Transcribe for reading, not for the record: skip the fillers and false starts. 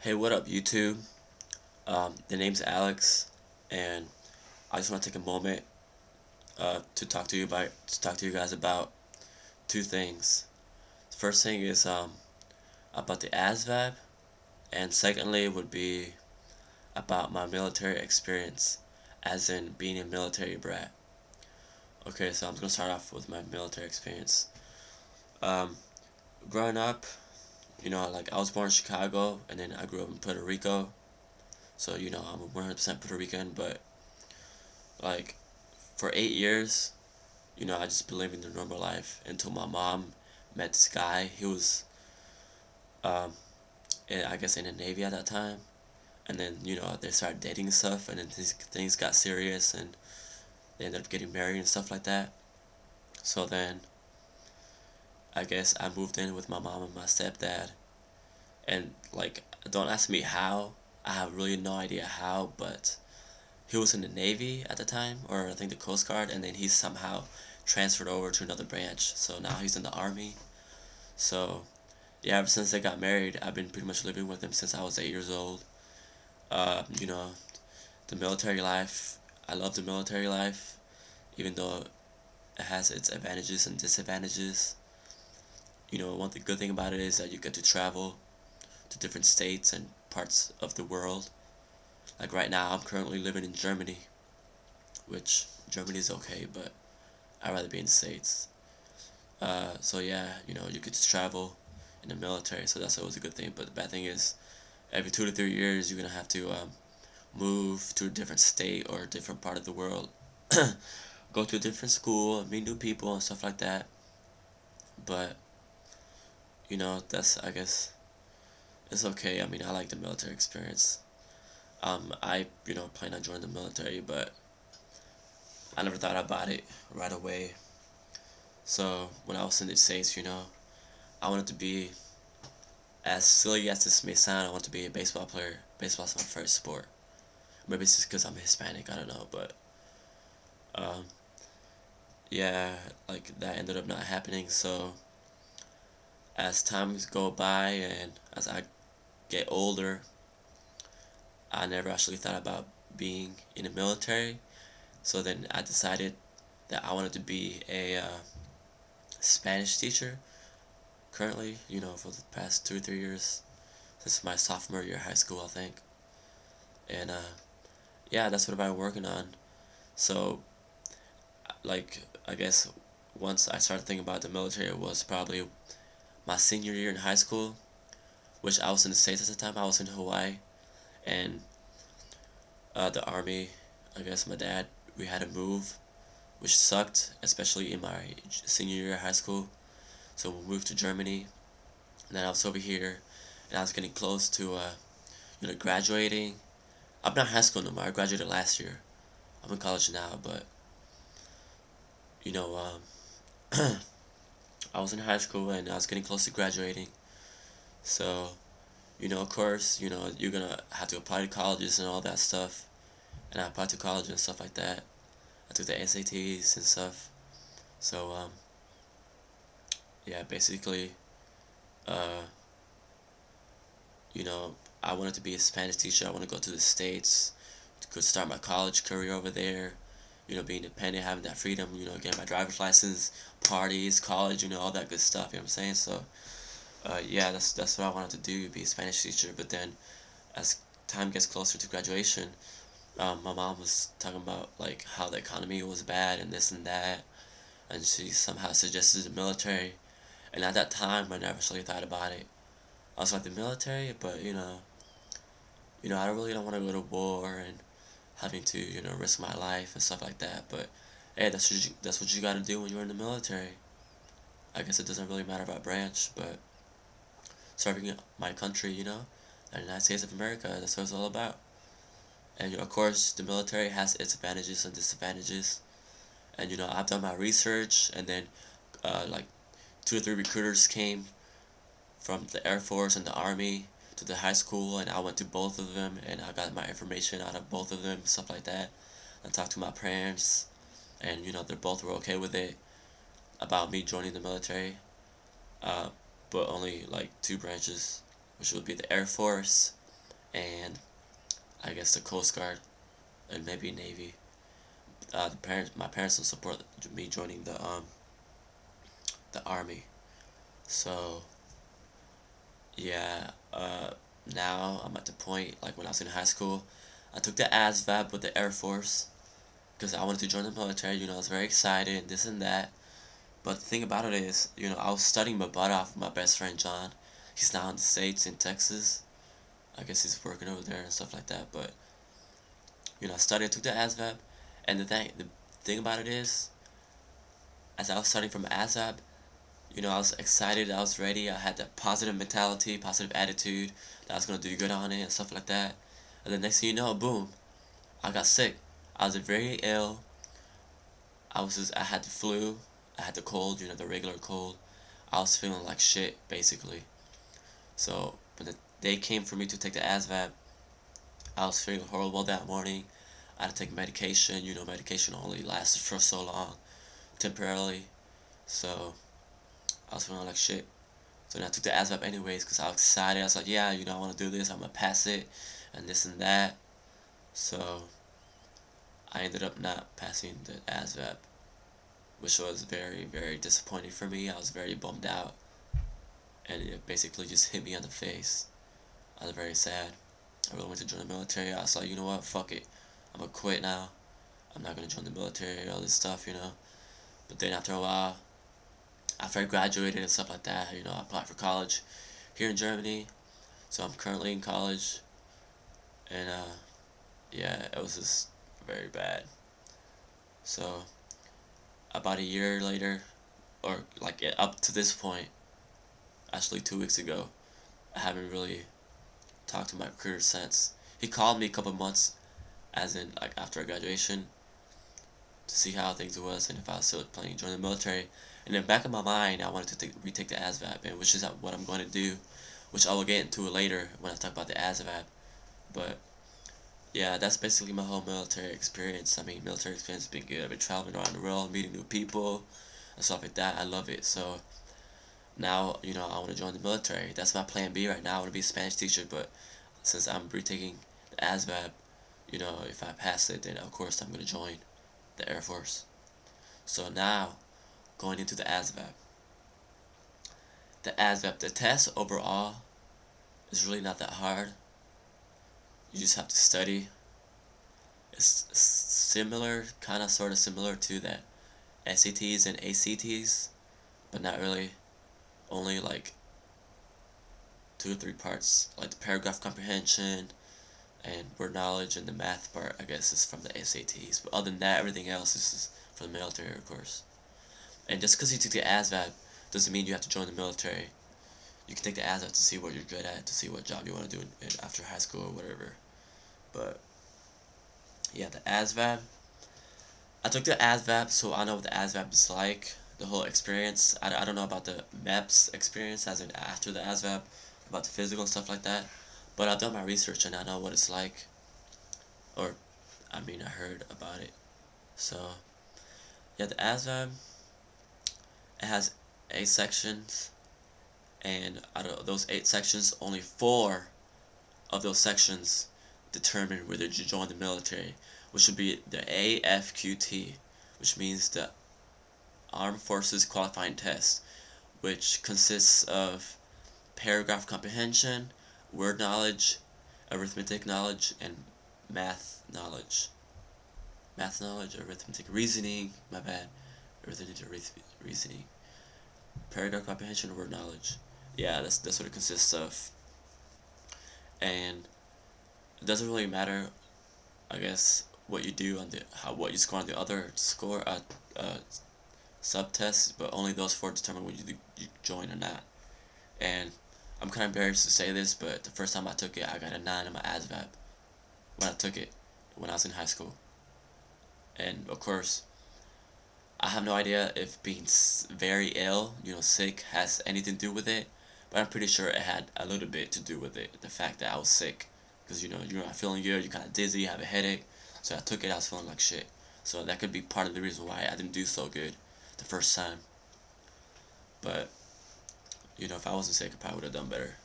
Hey, what up, YouTube? The name's Alex, and I just want to take a moment to talk to you guys about two things. The first thing is about the ASVAB, and secondly would be about my military experience, as in being a military brat. Okay, so I'm gonna start off with my military experience. Um, Growing up, like I was born in Chicago, and then I grew up in Puerto Rico. So I'm a 100% Puerto Rican, but like for 8 years, I just been living the normal life until my mom met this guy. He was, um, I guess, in the Navy at that time. And then, they started dating and stuff, and then things got serious, and they ended up getting married and stuff like that. So then, I guess I moved in with my mom and my stepdad. And, like, don't ask me how. I have really no idea how, but he was in the Navy at the time, or I think the Coast Guard, and then he somehow transferred over to another branch. So now he's in the Army. So, yeah, ever since they got married, I've been pretty much living with him since I was 8 years old. Uh, you know, the military life, I love the military life, even though it has its advantages and disadvantages. One good thing about it is that you get to travel to different states and parts of the world. Like right now, I'm currently living in Germany, which Germany is okay, but I'd rather be in the States. So yeah, you get to travel in the military, so that's always a good thing. But the bad thing is, every 2 to 3 years, you're gonna have to move to a different state or a different part of the world, go to a different school, meet new people and stuff like that. But that's I guess it's okay. I mean, I like the military experience. I plan on joining the military, but I never thought about it right away. So when I was in the States, I wanted to be, as silly as this may sound, I want to be a baseball player. Baseball's my first sport. Maybe it's just because I'm Hispanic, I don't know, but um, yeah, like that ended up not happening. So as times go by and as I get older, I never actually thought about being in the military. So then I decided that I wanted to be a Spanish teacher. Currently, for the past 2 or 3 years, since my sophomore year of high school, I think. And yeah, that's what I've been working on. So, like, I guess once I started thinking about the military, it was probably my senior year in high school, which I was in the States at the time. I was in Hawaii, and the Army, I guess my dad, we had to move, which sucked, especially in my senior year of high school. So we moved to Germany, and then I was over here, and I was getting close to, graduating. I'm not in high school no more. I graduated last year. I'm in college now, but you know, I was in high school and I was getting close to graduating. So, of course, you're gonna have to apply to colleges and all that stuff. And I applied to college and stuff like that. I took the SATs and stuff. So, yeah, basically, uh, you know, I wanted to be a Spanish teacher. I want to go to the States to go start my college career over there. Being independent, having that freedom, getting my driver's license, parties, college, all that good stuff, you know what I'm saying? So, yeah, that's what I wanted to do, be a Spanish teacher. But then, as time gets closer to graduation, my mom was talking about like how the economy was bad and this and that, and she somehow suggested the military. And at that time, I never actually thought about it. I was like the military, but I really don't want to go to war and having to risk my life and stuff like that. But hey, that's what you got to do when you're in the military. I guess it doesn't really matter about branch, but serving my country, the United States of America, that's what it's all about. And of course, the military has its advantages and disadvantages. And I've done my research, and then like 2 or 3 recruiters came from the Air Force and the Army to the high school, and I went to both of them, and I got my information out of both of them, stuff like that. I talked to my parents, and they both were okay with it about me joining the military, uh, but only like two branches, which would be the Air Force and I guess the Coast Guard and maybe Navy. My parents will support me joining the Army. So yeah, now I'm at the point like when I was in high school, I took the ASVAB with the Air Force because I wanted to join the military. I was very excited and this and that. But the thing about it is, I was studying my butt off with my best friend John. He's now in the States, in Texas. I guess he's working over there and stuff like that. But I studied, I took the ASVAB, and the thing about it is, as I was studying from ASVAB, I was excited, I was ready, I had that positive mentality, positive attitude, that I was gonna do good on it and stuff like that. And the next thing you know, boom, I got sick. I was very ill. I had the flu, I had the cold, the regular cold. I was feeling like shit, basically. So when the day came for me to take the ASVAB, I was feeling horrible that morning. I had to take medication. Medication only lasted for so long, temporarily. So I was feeling like shit. So then I took the ASVAB anyways because I was excited. I was like, yeah, I want to do this. I'm going to pass it and this and that. So I ended up not passing the ASVAB, which was very, very disappointing for me. I was very bummed out. And it basically just hit me on the face. I was very sad. I really wanted to join the military. I was like, you know what, fuck it. I'm gonna quit now. I'm not gonna join the military, all this stuff. But then after a while, after I graduated and stuff like that, I applied for college here in Germany. So I'm currently in college. And, yeah, it was just very bad. So, about a year later, or like up to this point, actually 2 weeks ago, I haven't really talked to my recruiter since. He called me a couple months, as in like after graduation, to see how things was and if I was still planning to join the military. And in the back of my mind, I wanted to retake the ASVAB, and which is what I'm going to do, which I will get into it later when I talk about the ASVAB. But yeah, that's basically my whole military experience. I mean, military experience has been good. I've been traveling around the world, meeting new people, and stuff like that. I love it. So now, I want to join the military. That's my plan B right now. I want to be a Spanish teacher, but since I'm retaking the ASVAB, if I pass it, then of course I'm going to join the Air Force. So now, going into the ASVAB. The test overall is really not that hard. You just have to study. It's similar, kind of sort of similar to the SATs and ACTs, but not really. Only like 2 or 3 parts, like the paragraph comprehension and word knowledge, and the math part, I guess, is from the SATs. But other than that, everything else is from the military, of course. And just because you took the ASVAB doesn't mean you have to join the military. You can take the ASVAB to see what you're good at, to see what job you want to do after high school or whatever. But yeah, the ASVAB. I took the ASVAB, so I know what the ASVAB is like. The whole experience. I don't know about the MEPS experience, as in after the ASVAB, about the physical and stuff like that. But I've done my research and I know what it's like. Or, I heard about it. So, yeah, the ASVAB, it has 8 sections. And out of those 8 sections, only 4 of those sections determine whether you join the military, which would be the AFQT, which means the Armed Forces Qualifying Test, which consists of paragraph comprehension, word knowledge, arithmetic knowledge, and math knowledge. Arithmetic, reasoning, my bad. Arithmetic, reasoning. Paragraph comprehension, word knowledge. Yeah, that's what it consists of. And it doesn't really matter, I guess, what you do on what you score on the other subtests, but only those 4 determine whether you join or not. And I'm kind of embarrassed to say this, but the first time I took it, I got a 9 on my ASVAB when I took it when I was in high school. And of course, I have no idea if being very ill, sick, has anything to do with it, but I'm pretty sure it had a little bit to do with it. The fact that I was sick, because you're not feeling good, you're kind of dizzy, you have a headache. So I took it, I was feeling like shit. So that could be part of the reason why I didn't do so good the first time. But if I wasn't sick, I probably would have done better.